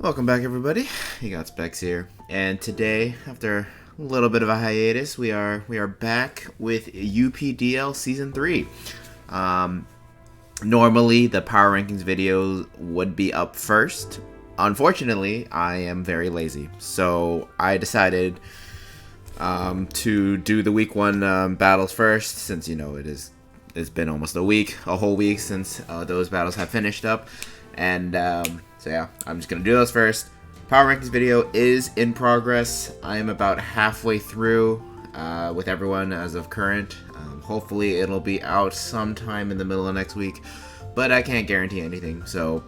Welcome back, everybody. You got Specs here, and today, after a little bit of a hiatus, we are back with UPDL Season 3. Normally, the Power Rankings videos would be up first. Unfortunately, I am very lazy, so I decided to do the Week 1 battles first, since, you know, it's been almost a whole week since those battles have finished up, and so yeah, I'm just gonna do those first. Power Rankings video is in progress. I am about halfway through with everyone as of current. Hopefully it'll be out sometime in the middle of next week, but I can't guarantee anything, so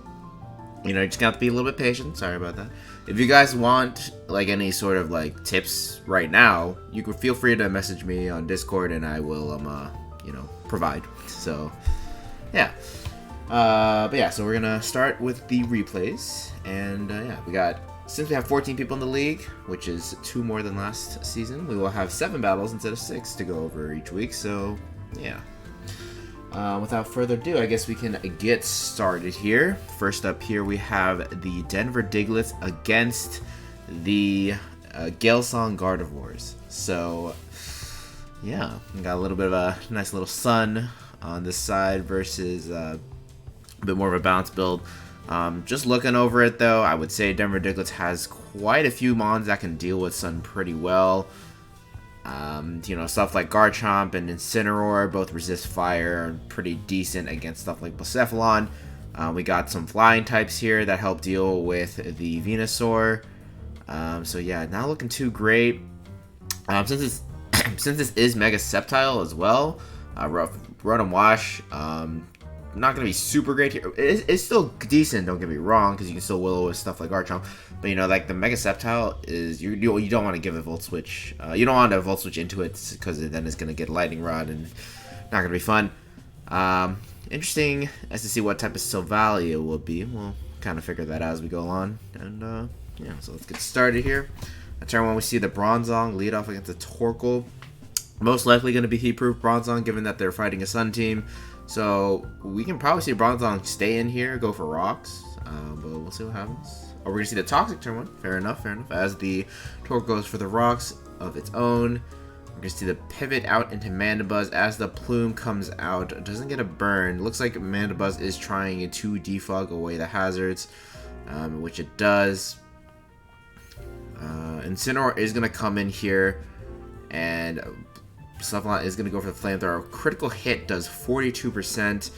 you know, you just got to be a little bit patient. Sorry about that. If you guys want like any sort of like tips right now, you can feel free to message me on Discord and I will you know, provide. So yeah. But yeah, so we're gonna start with the replays, and yeah, since we have 14 people in the league, which is 2 more than last season, we will have 7 battles instead of 6 to go over each week. So yeah, without further ado, I guess we can get started here. First up here, we have the Denver Digletts against the Galesong Gardevoirs. So yeah, we got a little bit of a nice little sun on this side versus a bit more of a balanced build. Just looking over it though, I would say Denver Digletts has quite a few mons that can deal with sun pretty well. You know, stuff like Garchomp and Incineroar both resist fire and pretty decent against stuff like Blacephalon. We got some flying types here that help deal with the Venusaur. So yeah, not looking too great. Since this is Mega Sceptile as well, Rotom Wash, not going to be super great here. It's still decent, don't get me wrong, because you can still Willow with stuff like Garchomp. But, you know, like the Mega Sceptile is, you don't want to give a Volt Switch. You don't want to Volt Switch into it, because then it's going to get Lightning Rod and not going to be fun. Interesting as to see what type of Silvally it will be. We'll kind of figure that out as we go on. And, yeah, so let's get started here. At turn 1, we see the Bronzong lead off against the Torkoal. Most likely going to be Heat-Proof Bronzong, given that they're fighting a Sun team. So we can probably see Bronzong stay in here, go for rocks, but we'll see what happens. Oh, we're going to see the Toxic turn 1. Fair enough, fair enough. As the Torque goes for the rocks of its own. We're going to see the pivot out into Mandibuzz as the Plume comes out. It doesn't get a burn. Looks like Mandibuzz is trying to defog away the hazards, which it does. Incineroar is going to come in here, and Blacephalon is going to go for the Flamethrower. Critical hit does 42%,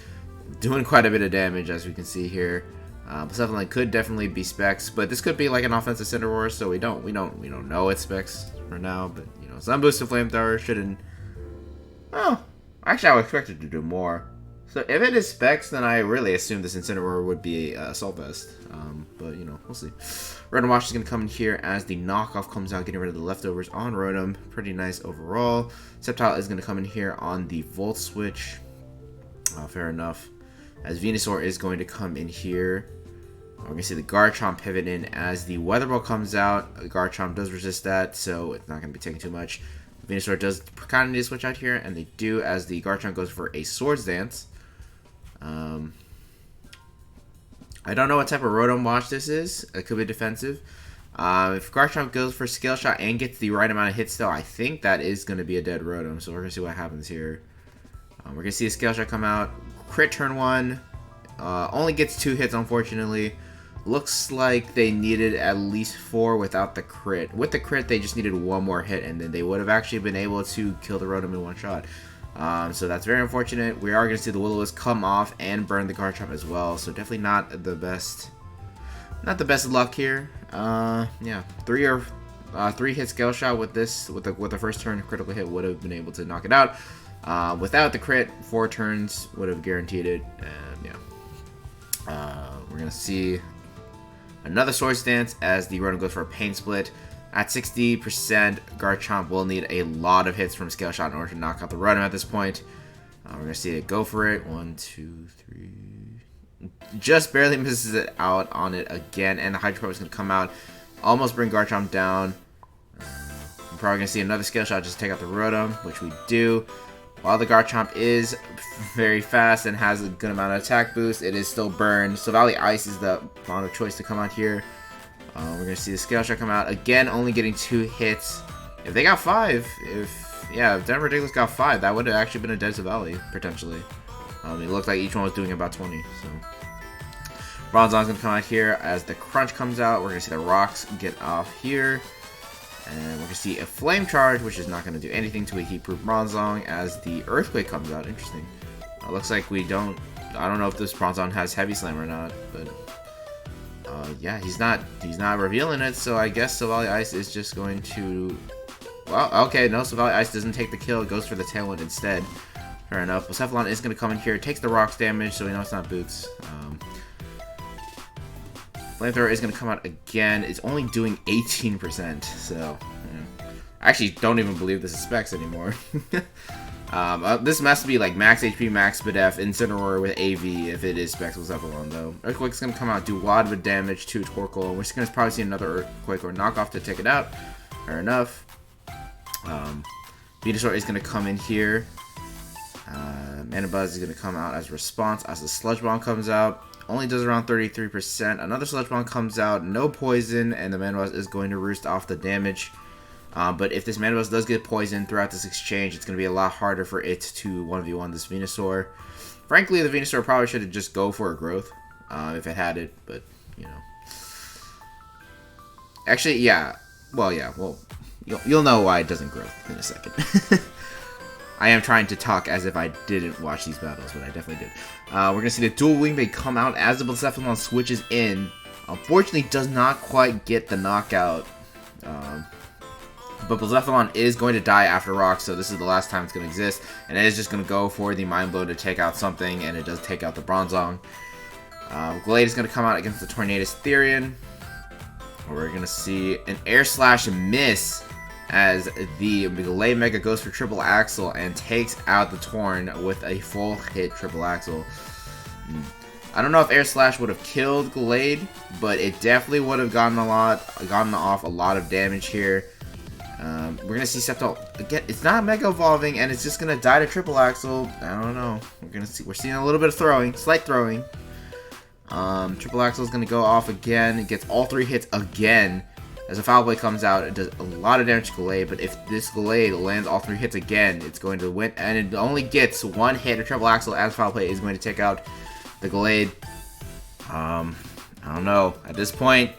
doing quite a bit of damage as we can see here. Blacephalon could definitely be Specs, but this could be like an offensive Incineroar, so we don't know it's Specs for now. But you know, Sun Boost to Flamethrower shouldn't. Oh, actually, I would expect it to do more. So if it is Specs, then I really assume this Incineroar would be Assault Vest. But you know, we'll see. Rotom Wash is going to come in here as the knockoff comes out, getting rid of the leftovers on Rotom. Pretty nice overall. Sceptile is going to come in here on the Volt Switch. Fair enough. As Venusaur is going to come in here. We're going to see the Garchomp pivot in as the Weather Ball comes out. Garchomp does resist that, so it's not going to be taking too much. Venusaur does kind of need to switch out here, and they do as the Garchomp goes for a Swords Dance. I don't know what type of Rotom Wash this is. It could be defensive. If Garchomp goes for Scale Shot and gets the right amount of hits still, I think that is going to be a dead Rotom. So we're going to see what happens here. We're going to see a Scale Shot come out. Crit turn 1. Only gets 2 hits, unfortunately. Looks like they needed at least 4 without the crit. With the crit, they just needed 1 more hit, and then they would have actually been able to kill the Rotom in 1 shot. So that's very unfortunate. We are going to see the Will-O-Wisp come off and burn the Garchomp as well. So definitely not the best luck here. Yeah, 3 hit Scale Shot with this, with the first turn critical hit would have been able to knock it out. Without the crit, 4 turns would have guaranteed it. And yeah, we're going to see another Swords Dance as the Rotom goes for a Pain Split. At 60%, Garchomp will need a lot of hits from Scale Shot in order to knock out the Rotom at this point. We're going to see it go for it. 1, 2, 3. Just barely misses it out on it again. And the Hydro Pump is going to come out. Almost bring Garchomp down. We're probably going to see another Scale Shot just take out the Rotom, which we do. While the Garchomp is very fast and has a good amount of attack boost, it is still burned. So Valley Ice is the mod of choice to come out here. We're gonna see the Scale Shot come out again, only getting 2 hits. If they got 5, if Denver Digletts got 5, that would have actually been a Desert Valley potentially. It looked like each one was doing about 20. So Bronzong's gonna come out here as the Crunch comes out. We're gonna see the Rocks get off here, and we're gonna see a Flame Charge, which is not gonna do anything to a Heat-Proof Bronzong as the Earthquake comes out. Interesting. Looks like we don't. I don't know if this Bronzong has Heavy Slam or not, but yeah, he's not revealing it. So I guess Silvally Ice is just going to. Well, okay, no, Silvally Ice doesn't take the kill. It goes for the Tailwind instead. Fair enough. Cephalon is going to come in here, takes the Rocks damage, so we know it's not Boots. Flamethrower is going to come out again. It's only doing 18%, so yeah. I actually don't even believe this is Specs anymore. This must be like max HP, max Bidef, Incineroar with AV if it is Specs with Cephalon though. Earthquake's going to come out, do a lot of damage to Torkoal. We're just going to probably see another Earthquake or knockoff to take it out. Fair enough. Venusaur is going to come in here. Mana Buzz is going to come out as a response as the Sludge Bomb comes out. Only does around 33%. Another Sludge Bomb comes out, no poison, and the Mana Buzz is going to roost off the damage. But if this Mana Buzz does get poisoned throughout this exchange, it's going to be a lot harder for it to 1v1 this Venusaur. Frankly, the Venusaur probably should have just go for a Growth if it had it, but, you know. Actually, yeah. Well, you'll know why it doesn't grow in a second. I am trying to talk as if I didn't watch these battles, but I definitely did. We're going to see the Dual Wing Blade come out as the Blacephalon switches in. Unfortunately, does not quite get the knockout. But Blacephalon is going to die after Rock, so this is the last time it's going to exist. And it is just going to go for the Mind Blow to take out something, and it does take out the Bronzong. Glade is going to come out against the Tornadus Therian. We're going to see an Air Slash miss as the Glade Mega goes for Triple Axle and takes out the Torn with a full hit Triple Axle. I don't know if Air Slash would have killed Glade, but it definitely would have gotten off a lot of damage here. We're gonna see Sceptile again. It's not Mega Evolving, and it's just gonna die to Triple Axle. I don't know. We're seeing a little bit of throwing, slight throwing. Triple Axle is gonna go off again. It gets all 3 hits again. As a Foul Blade comes out, it does a lot of damage to Glade, but if this Glade lands all 3 hits again, it's going to win, and it only gets 1 hit of Triple Axle as Foul Blade is going to take out the Glade. I don't know. At this point,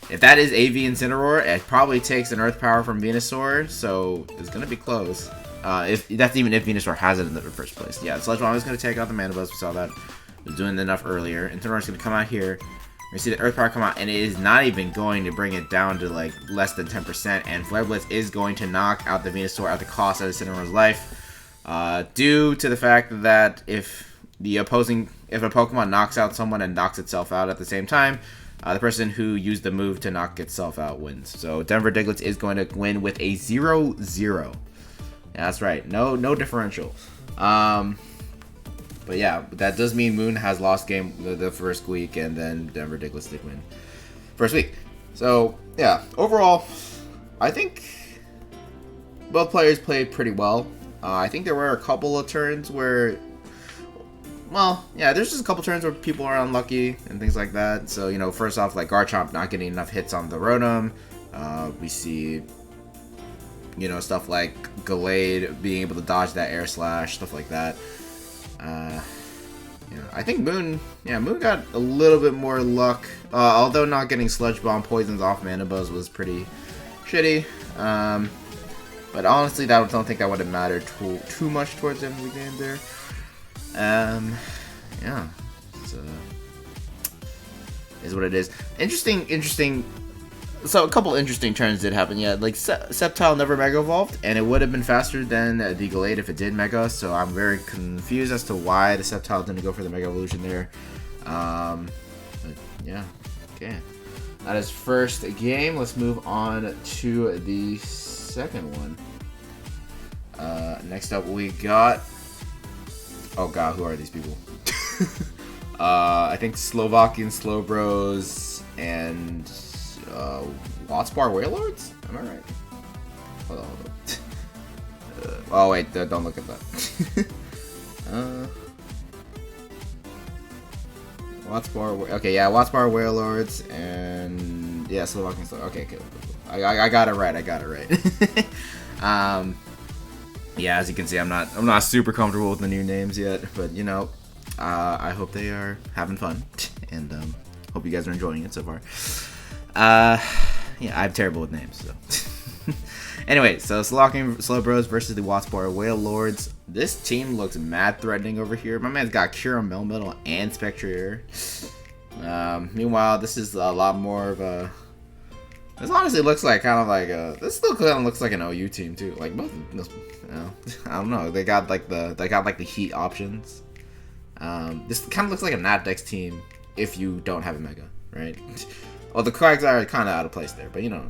if that is AV Incineroar, it probably takes an Earth Power from Venusaur, so it's going to be close. If that's even if Venusaur has it in the first place. Yeah, the Sludge Bomb is going to take out the Mana Buzz. We saw that. It was doing enough earlier. Incineroar is going to come out here. We see the Earth Power come out, and it is not even going to bring it down to like less than 10%. And Flare Blitz is going to knock out the Venusaur at the cost of Incineroar's life, due to the fact that if a Pokemon knocks out someone and knocks itself out at the same time, the person who used the move to knock itself out wins. So Denver Digletts is going to win with a 0-0. Yeah, that's right. No differential. But yeah, that does mean Moon has lost game the first week, and then Denver Digletts did win first week. So yeah, overall, I think both players played pretty well. I think there were a couple of turns where, well, yeah, there's just a couple turns where people are unlucky and things like that. So, you know, first off, like Garchomp not getting enough hits on the Rotom. We see, you know, stuff like Glade being able to dodge that Air Slash, stuff like that. Yeah, I think Moon got a little bit more luck. Although not getting Sludge Bomb poisons off Mana Buzz was pretty shitty. But honestly, I don't think that would have mattered too much towards the end of the game there. Yeah, it's, is what it is. Interesting. So a couple interesting turns did happen. Yeah, like Sceptile never Mega Evolved, and it would have been faster than the Glade if it did Mega. So I'm very confused as to why the Sceptile didn't go for the Mega Evolution there. But yeah, okay. That is first game. Let's move on to the second one. Next up we got. Oh god, who are these people? I think Slovakian Slowbros and Watspar Wailords? Am I right? Hold on. Oh wait, don't look at that. Watspar, okay, yeah, Watspar Wailords and Yeah, Slovakian. Okay, cool. I got it right. Yeah, as you can see, I'm not super comfortable with the new names yet, but you know, I hope they are having fun, and hope you guys are enjoying it so far. Yeah, I'm terrible with names, so. Anyway, so Slovakian Slowbros versus the Wuppertal Wailords. This team looks mad threatening over here. My man's got Kyurem, Melmetal, and Spectrier. Meanwhile, this is a lot more of a. This honestly looks like kind of like a. This still kind of looks like an OU team too. Like both. You know, I don't know. They got like the heat options. This kind of looks like a Natdex team if you don't have a Mega, right? Well, the Quags are kind of out of place there, but you know,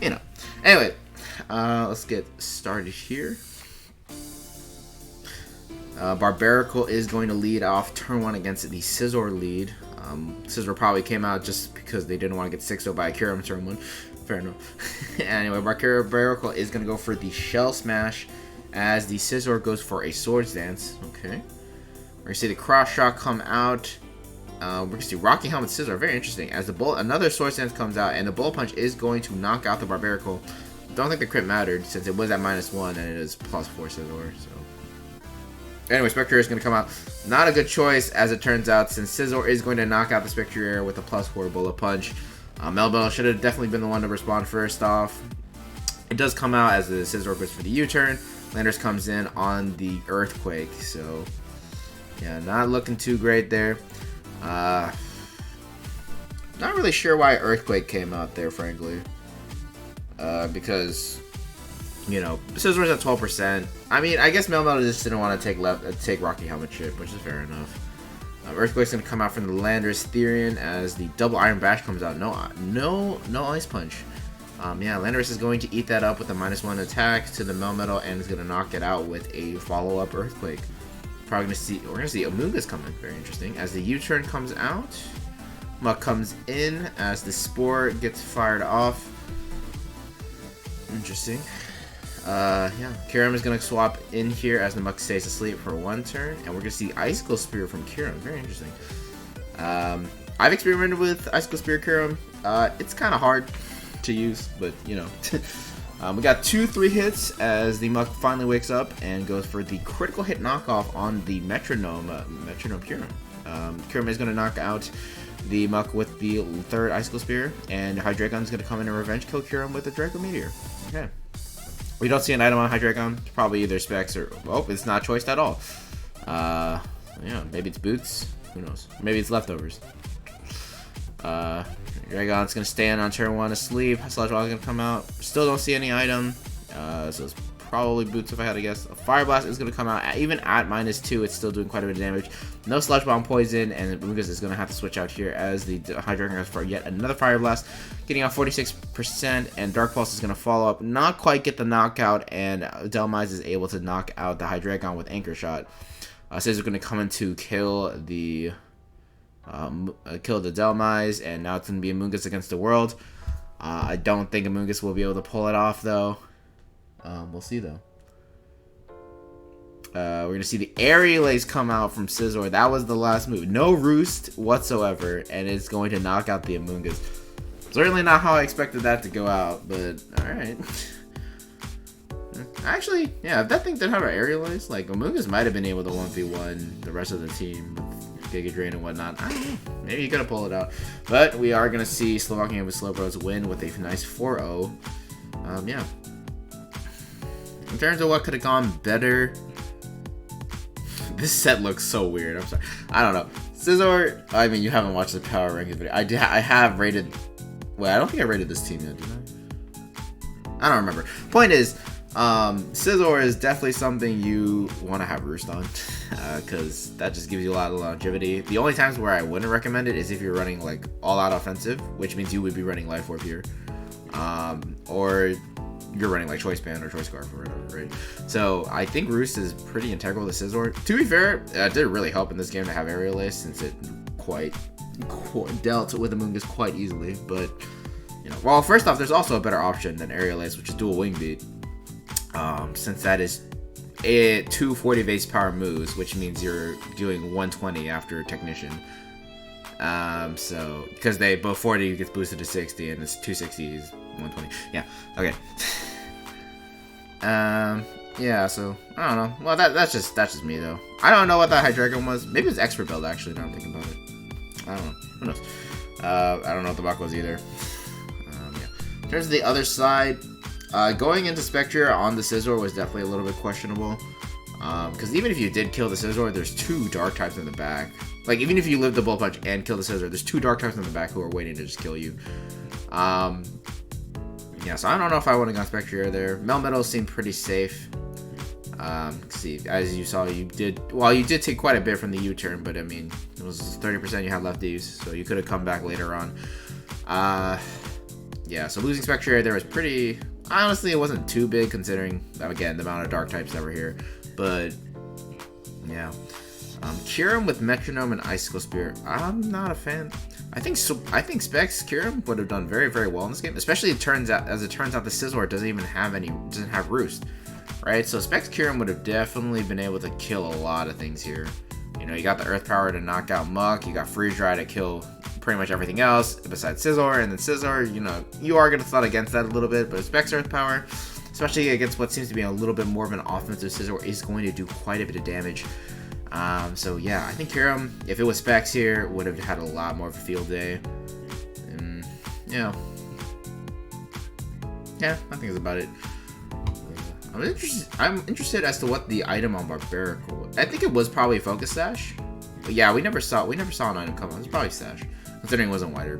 you know. Anyway, let's get started here. Barbarical is going to lead off turn 1 against the Scizor lead. Scizor probably came out just because they didn't want to get 6-0 by a Kyurem turn 1. Fair enough. Anyway, Barbarical is going to go for the Shell Smash as the Scizor goes for a Swords Dance. Okay. We're going to see the Cross Shock come out. We're going to see Rocky Helmet Scizor. Very interesting. As another Swords Dance comes out, and the Bullet Punch is going to knock out the Barbarical. Don't think the crit mattered since it was at -1 and it is +4 Scizor. So. Anyway, Spectrier is going to come out. Not a good choice, as it turns out, since Scizor is going to knock out the Spectrier with a +4 Bullet Punch. Melmetal should have definitely been the one to respond first off. It does come out as the Scizor goes for the U-turn. Landers comes in on the Earthquake, so yeah, not looking too great there. Not really sure why Earthquake came out there, frankly. Because, you know, Scizor's at 12%. I mean, I guess Melmetal just didn't want to take Rocky Helmet chip, which is fair enough. Earthquake's gonna come out from the Landers Therian as the double Iron Bash comes out. No Ice Punch. Yeah, Landers is going to eat that up with a -1 attack to the Melmetal and is gonna knock it out with a follow-up Earthquake. We're gonna see Amoonguss coming. Very interesting. As the U-turn comes out, Muck comes in as the Spore gets fired off. Interesting. Yeah, Kyurem is going to swap in here as the Muck stays asleep for 1 turn, and we're going to see Icicle Spear from Kyurem. Very interesting. I've experimented with Icicle Spear Kyurem. It's kind of hard to use, but you know. We got 2-3 hits as the Muck finally wakes up and goes for the critical hit knockoff on the Metronome Kyurem. Kyurem is going to knock out the Muck with the 3rd Icicle Spear, and Hydreigon is going to come in and revenge kill Kyurem with the Draco Meteor. Okay. We don't see an item on Hydreigon. It's probably either Specs or... Oh, it's not choiced at all. Yeah, maybe it's Boots. Who knows? Maybe it's Leftovers. Dragon's going to stand on turn 1 asleep. Sludge Ball is going to come out. Still don't see any item. So it's probably Boots if I had to guess. A Fire Blast is going to come out. Even at -2, it's still doing quite a bit of damage. No Sludge Bomb Poison, and Amoonguss is going to have to switch out here as the Hydreigon goes for yet another Fire Blast, getting out 46%, and Dark Pulse is going to follow up. Not quite get the knockout, and Delmise is able to knock out the Hydreigon with Anchor Shot. Scizor going to come in to kill the Delmise, and now it's going to be Amoonguss against the world. I don't think Amoonguss will be able to pull it off, though. We'll see, though. We're going to see the Aerial Ace come out from Scizor. That was the last move. No Roost whatsoever, and it's going to knock out the Amoonguss. Certainly not how I expected that to go out, but alright. Actually, yeah, if that thing didn't have an Aerial Ace, like, Amoonguss might have been able to 1v1 the rest of the team with Giga Drain and whatnot. I don't know. Maybe you could have pulled it out. But we are going to see Slovakian with Slowbros win with a nice 4-0. Yeah. In terms of what could have gone better, this set looks so weird. I'm sorry. I don't know. Scizor, I mean, you haven't watched the power ranking video. I have rated... Well, I don't think I rated this team yet, did I? I don't remember. Point is, Scizor is definitely something you want to have Roost on, because that just gives you a lot of longevity. The only times where I wouldn't recommend it is if you're running like all-out offensive, which means you would be running Life Orb here, or you're running like Choice Band or Choice Scarf or whatever, right? So I think Roost is pretty integral to Scizor. To be fair, it did really help in this game to have Aerial Ace, since it quite dealt with Amoonguss quite easily. But you know, well, first off, there's also a better option than Aerial Ace, which is Dual Wing Beat. Since that is 2 40 base power moves, which means you're doing 120 after Technician. So because they both 40 gets boosted to 60 and it's 260 is 120. Yeah. Okay. Yeah. So I don't know. Well, that's just me though. I don't know what that Hydreigon was. Maybe it's expert build actually. Now I'm thinking about it. I don't know. Who knows? I don't know what the buck was either. Yeah. In terms of the other side, going into Spectre on the Scizor was definitely a little bit questionable. Because even if you did kill the Scizor, there's 2 dark types in the back. Like, even if you live the Bullet Punch and kill the Scizor, there's 2 dark types in the back who are waiting to just kill you. Yeah, so I don't know if I would have gone Spectre there. Melmetal seemed pretty safe. See, as you saw, you did take quite a bit from the U-turn, but I mean, it was 30% you had left to use, so you could have come back later on. Yeah, so losing Spectre there was pretty... Honestly, it wasn't too big considering, again, the amount of dark types that were here. But, yeah. Kyurem with Metronome and Icicle Spear. I'm not a fan. I think Specs Kyurem would have done very, very well in this game. Especially as it turns out the Scizor doesn't have Roost. Right? So Specs Kyurem would have definitely been able to kill a lot of things here. You know, you got the Earth Power to knock out Muck, you got Freeze Dry to kill pretty much everything else besides Scizor, and then Scizor, you know, you are going to thought against that a little bit, but Specs Earth Power, especially against what seems to be a little bit more of an offensive Scizor, is going to do quite a bit of damage. So yeah, I think Kyurem, if it was Specs here, would have had a lot more of a field day. And, you know, yeah, I think that's about it. I'm interested as to what the item on Barbaric was. I think it was probably Focus Sash. But yeah, we never saw an item come on. It's probably Sash, considering it wasn't Wider.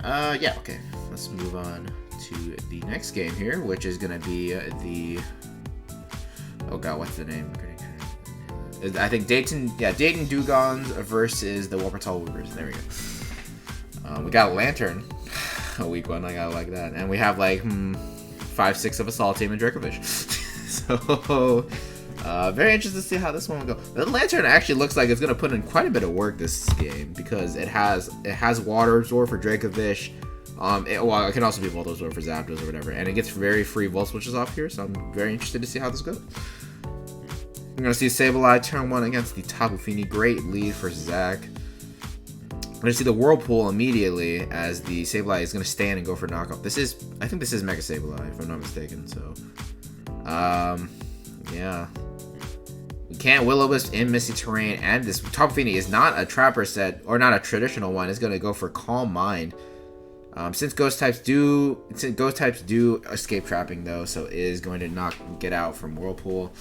Yeah, okay. Let's move on to the next game here, which is gonna be the... Oh god, what's the name? I think Dayton. Yeah, Dayton Dewgongs versus the Wuppertal Woopers. There we go. We got a Lantern. A weak one. I gotta like that. And we have like 5-6 of Assault Team and Dracovish. So very interested to see how this one will go. The Lantern actually looks like it's gonna put in quite a bit of work this game because it has Water Absorb for Dracovish. Well, it can also be Volt Absorb for Zapdos or whatever, and it gets very free Volt Switches off here. So I'm very interested to see how this goes. We're going to see Sableye turn 1 against the Tapu Fini. Great lead for Zach. We're going to see the Whirlpool immediately as the Sableye is going to stand and go for knockoff. I think this is Mega Sableye, if I'm not mistaken. So, yeah. We can't Will-O-Wisp in Misty Terrain, and this Tapu Fini is not a Trapper set, or not a traditional one. It's going to go for Calm Mind. Since ghost types do escape trapping though, so it is going to get out from Whirlpool.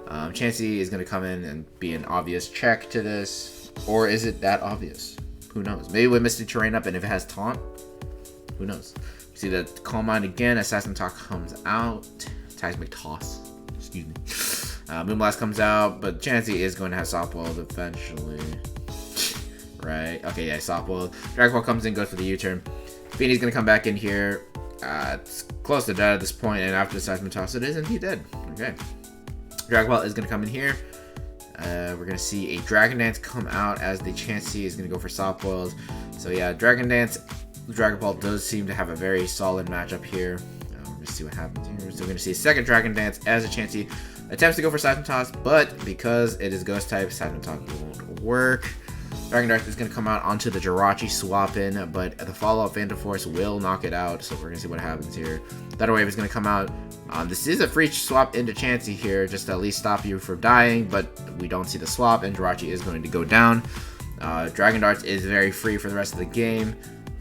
Chansey is going to come in and be an obvious check to this. Or is it that obvious? Who knows? Maybe with Misty Terrain up, and if it has Taunt, who knows? See the Calm Mind again. Assassin Talk comes out. Seismic Toss. Excuse me. Moonblast comes out, but Chansey is going to have Softball eventually. Right. Okay, yeah, Softball. Dragapult comes in, goes for the U-turn. Fini's going to come back in here. It's close to dead at this point, and after the Seismic Toss, it is indeed dead. Okay. Dragapult is going to come in here. We're going to see a Dragon Dance come out as the Chansey is going to go for Softballs. So yeah, Dragon Dance, Dragapult does seem to have a very solid matchup here. We're going to see what happens here. So we're going to see a second Dragon Dance as a Chansey attempts to go for Seismic Toss, but because it is Ghost type, Seismic Toss won't work. Dragon Dart is going to come out onto the Jirachi swap in, but the follow-up Phantom Force will knock it out, so we're going to see what happens here. Thunder Wave is going to come out. This is a free swap into Chansey here, just to at least stop you from dying, but we don't see the swap, and Jirachi is going to go down. Dragon Darts is very free for the rest of the game.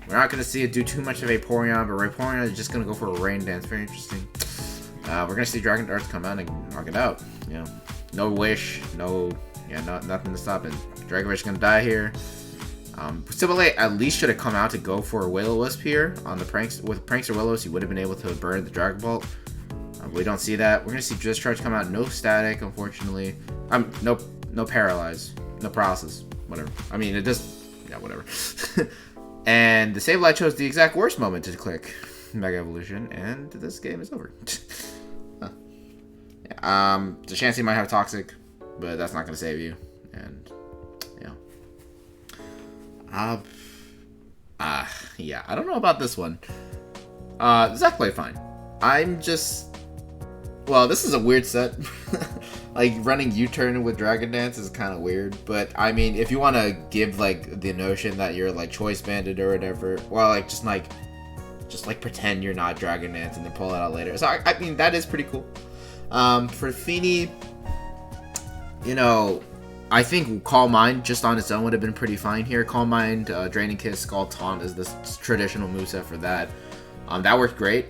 We're not going to see it do too much of a Vaporeon, but Vaporeon is just going to go for a Rain Dance. Very interesting. We're going to see Dragon Darts come out and knock it out. You know, no Wish, nothing to stop it. Dracovish is going to die here. Sableye at least should have come out to go for a Will-O-Wisp here on the Pranks. With Pranks or Will-O-Wisp, he would have been able to burn the Dragapult. We don't see that. We're going to see Discharge come out. No Static, unfortunately. No Paralyze. No Paralysis. Whatever. I mean, it just... Yeah, whatever. And the Sableye chose the exact worst moment to click Mega Evolution, and this game is over. Huh. Yeah, the Chansey might have Toxic, but that's not going to save you. And... yeah, I don't know about this one. Zach played fine. I'm just... Well, this is a weird set. like running U-turn with Dragon Dance is kind of weird. But I mean, if you want to give like the notion that you're like choice banded or whatever, well, like just pretend you're not Dragon Dance and then pull it out later. So I mean, that is pretty cool. For Feeny, you know, I think Calm Mind just on its own would have been pretty fine here. Calm Mind, Draining Kiss, Scald Taunt is the traditional moveset for that. That worked great.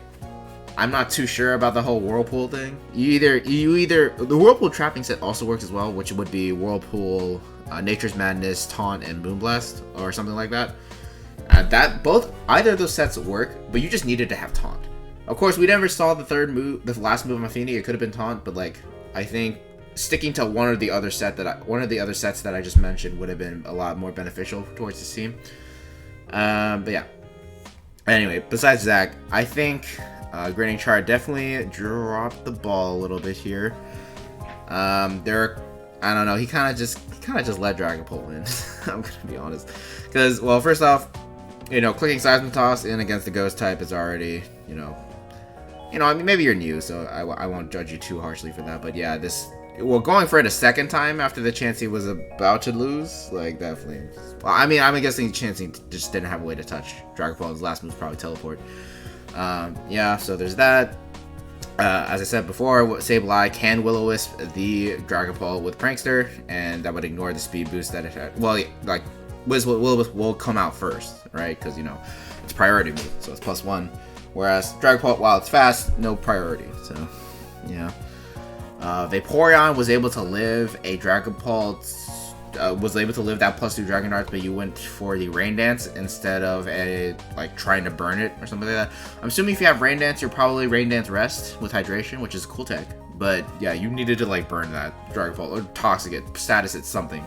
I'm not too sure about the whole Whirlpool thing. The Whirlpool trapping set also works as well, which would be Whirlpool, Nature's Madness, Taunt, and Moonblast, or something like that. Either of those sets work, but you just needed to have Taunt. Of course, we never saw the last move of Mafini. It could have been Taunt, but like I think sticking to one of the other sets that I just mentioned would have been a lot more beneficial towards the team. But yeah. Anyway, besides Zach, I think Grinning Char definitely dropped the ball a little bit here. I don't know. He kind of just let Dragapult win. I'm gonna be honest, because well, first off, you know, clicking Seismitoss in against the Ghost type is already, you know, I mean, maybe you're new, so I won't judge you too harshly for that. But yeah, going for it a second time after the Chansey was about to lose, like, definitely. Well, I mean, I'm guessing Chansey just didn't have a way to touch Dragapult. His last move probably Teleport. Yeah, so there's that. As I said before, Sableye can Will-O-Wisp the Dragapult with Prankster, and that would ignore the speed boost that it had. Well, like, Will-O-Wisp will come out first, right? Because, you know, it's priority move, so it's +1. Whereas Dragapult, while it's fast, no priority. So, yeah. Vaporeon was able to live a Dragapult, was able to live that +2 Dragon Darts, but you went for the Rain Dance instead of trying to burn it or something like that. I'm assuming if you have Rain Dance, you're probably Rain Dance Rest with Hydration, which is a cool tech. But yeah, you needed to like burn that Dragapult or Toxic it, status it, something,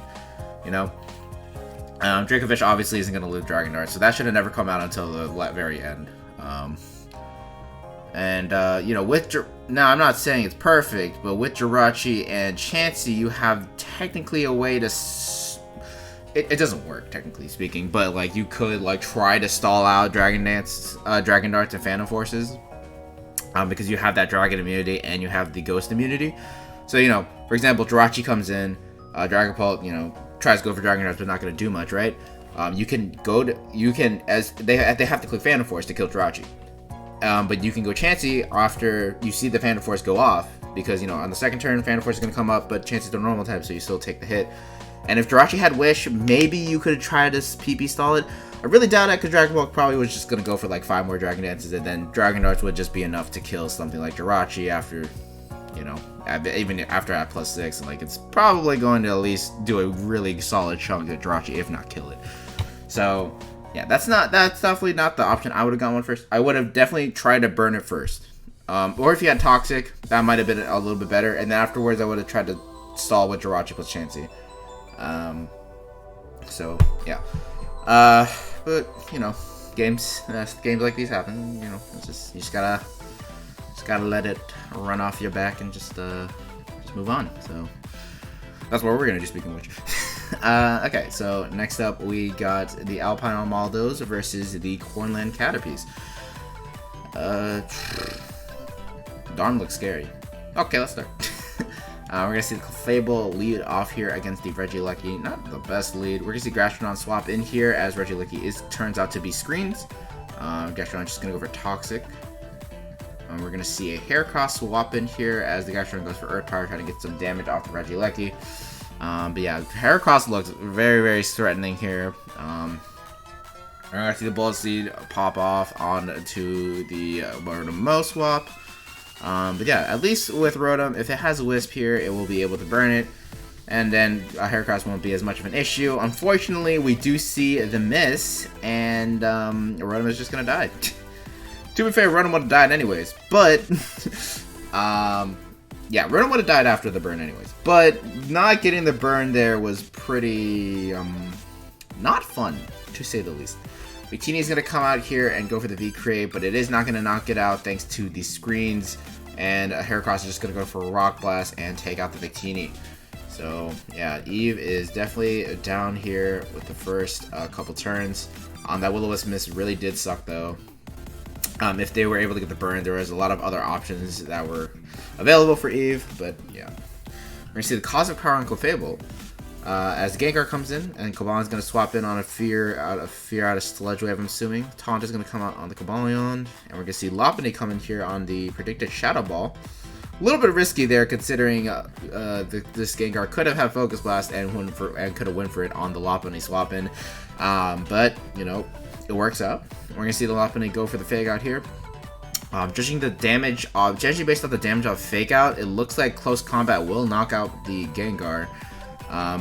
you know. Dracovish obviously isn't going to live Dragon Dart, so that should have never come out until the very end. You know, now I'm not saying it's perfect, but with Jirachi and Chansey, you have technically a way to. It doesn't work technically speaking, but like you could like try to stall out Dragon Darts, and Phantom Forces, because you have that Dragon immunity and you have the Ghost immunity. So you know, for example, Jirachi comes in, Dragapult, you know, tries to go for Dragon Darts, but not going to do much, right? As they have to click Phantom Force to kill Jirachi. But you can go Chansey after you see the Phantom Force go off, because, you know, on the second turn, Phantom Force is going to come up, but Chansey's the normal type, so you still take the hit. And if Jirachi had Wish, maybe you could try to PP stall it. I really doubt it, because Dragapult probably was just going to go for like 5 more Dragon Dances, and then Dragon Darts would just be enough to kill something like Jirachi after, you know, even after at +6. Like, it's probably going to at least do a really solid chunk at Jirachi, if not kill it. So yeah, that's definitely not the option I would have gone with first. I would have definitely tried to burn it first. Or if you had Toxic, that might have been a little bit better. And then afterwards, I would have tried to stall with Jirachi plus Chansey. So, yeah. But, you know, games like these happen. You know, you just gotta let it run off your back and just move on. So, that's what we're gonna do, speaking of which. Okay, so next up we got the Alpine Armaldos versus the Cornland Caterpies. Darn looks scary. Okay, let's start. We're gonna see the Fable lead off here against the Regieleki. Not the best lead. We're gonna see Gastrodon swap in here as Regieleki turns out to be screens. Gastrodon's just gonna go for Toxic. We're gonna see a Heracross swap in here as the Gastrodon goes for Earth Power, trying to get some damage off the Regieleki. But yeah, Heracross looks very, very threatening here. We're gonna see the Bullet Seed pop off onto the Rotom swap. But yeah, at least with Rotom, if it has a Wisp here, it will be able to burn it. And then Heracross won't be as much of an issue. Unfortunately, we do see the miss, and Rotom is just gonna die. To be fair, Rotom would have died anyways, but yeah, Rotom would have died after the burn anyways. But not getting the burn there was pretty not fun, to say the least. Victini is going to come out here and go for the V-Crate, but it is not going to knock it out thanks to the screens. And Heracross is just going to go for a Rock Blast and take out the Victini. So yeah, Eve is definitely down here with the first couple turns. That Will-O-Wisp miss really did suck though. If they were able to get the burn, there was a lot of other options that were available for Eve, but yeah. gonna see the Cosmic Power on Clefable. As Gengar comes in, and Cobalion going to swap in on a Fear out of Sludge Wave, I'm assuming. Taunt is going to come out on the Cobalion, and we're going to see Lopunny come in here on the predicted Shadow Ball. A little bit risky there, considering this Gengar could have had Focus Blast and could have went for it on the Lopunny swap in. But, you know, it works out. We're going to see the Lopunny go for the Fake Out here. Judging the damage, judging based off the damage of Fake Out, it looks like Close Combat will knock out the Gengar.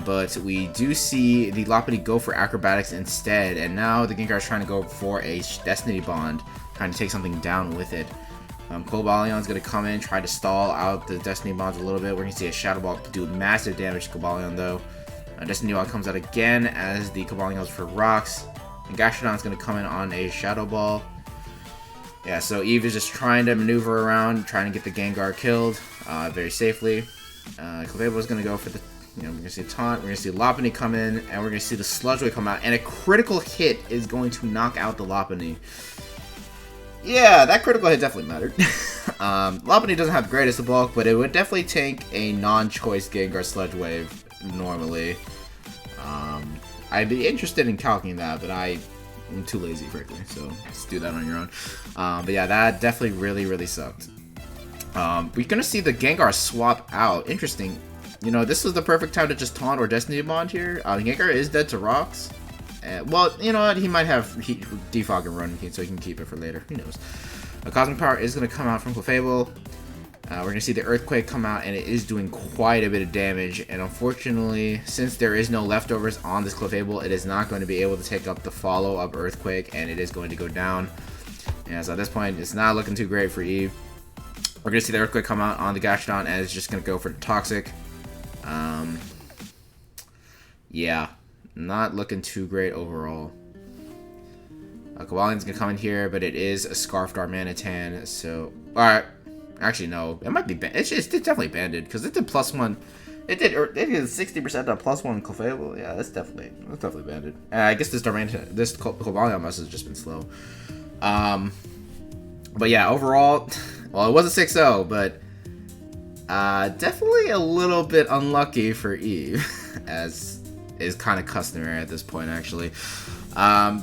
But we do see the Lopunny go for Acrobatics instead, and now the Gengar is trying to go for a Destiny Bond, trying to take something down with it. Cobalion is going to come in, try to stall out the Destiny Bonds a little bit. We're going to see a Shadow Ball do massive damage to Cobalion though. Destiny Ball comes out again as the Cobalion goes for Rocks. And Gastrodon is going to come in on a Shadow Ball. Yeah, so Eve is just trying to maneuver around, trying to get the Gengar killed very safely. Clefable is going to go for the... You know, we're going to see a Taunt, we're going to see Lopunny come in, and we're going to see the Sludge Wave come out, and a critical hit is going to knock out the Lopunny. Yeah, that critical hit definitely mattered. Lopunny doesn't have the greatest of bulk, but it would definitely take a non-choice Gengar Sludge Wave normally. I'd be interested in calculating that, but I'm too lazy, frankly, so just do that on your own. But yeah, that definitely really sucked. We're going to see the Gengar swap out. Interesting. You know, this was the perfect time to just Taunt or Destiny Bond here. Gengar is dead to Rocks. Well, you know what? He might have Defog and Run, so he can keep it for later. Who knows? Cosmic Power is going to come out from Clefable. We're going to see the Earthquake come out, and it is doing quite a bit of damage. And unfortunately, since there is no leftovers on this Clefable, it is not going to be able to take up the follow-up Earthquake, and it is going to go down. And so at this point, it's not looking too great for Eve. We're going to see the Earthquake come out on the Gastrodon, and it's just going to go for the Toxic. Yeah, not looking too great overall. Cobalion's gonna come in here, but it is a Scarfed Darmanitan, so... Alright, actually no, it might be it's definitely banded, because it did +1. It did 60% on +1 Clefable. Yeah, that's definitely banded. I guess this Cobalion must have just been slow. But yeah, overall, well, it was a 6-0, but definitely a little bit unlucky for Eve, as is kind of customary at this point, actually. But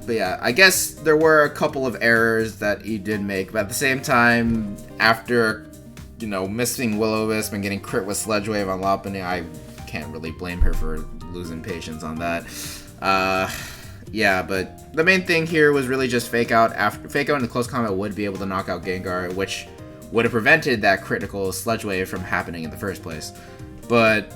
yeah, I guess there were a couple of errors that Eve did make, but at the same time, after, you know, missing Will-O-Wisp and getting crit with Sludge Wave on Lopunny, I can't really blame her for losing patience on that. Yeah, but the main thing here was really just Fake Out. After Fake Out in the close combat would be able to knock out Gengar, which would have prevented that critical Sludge Wave from happening in the first place. But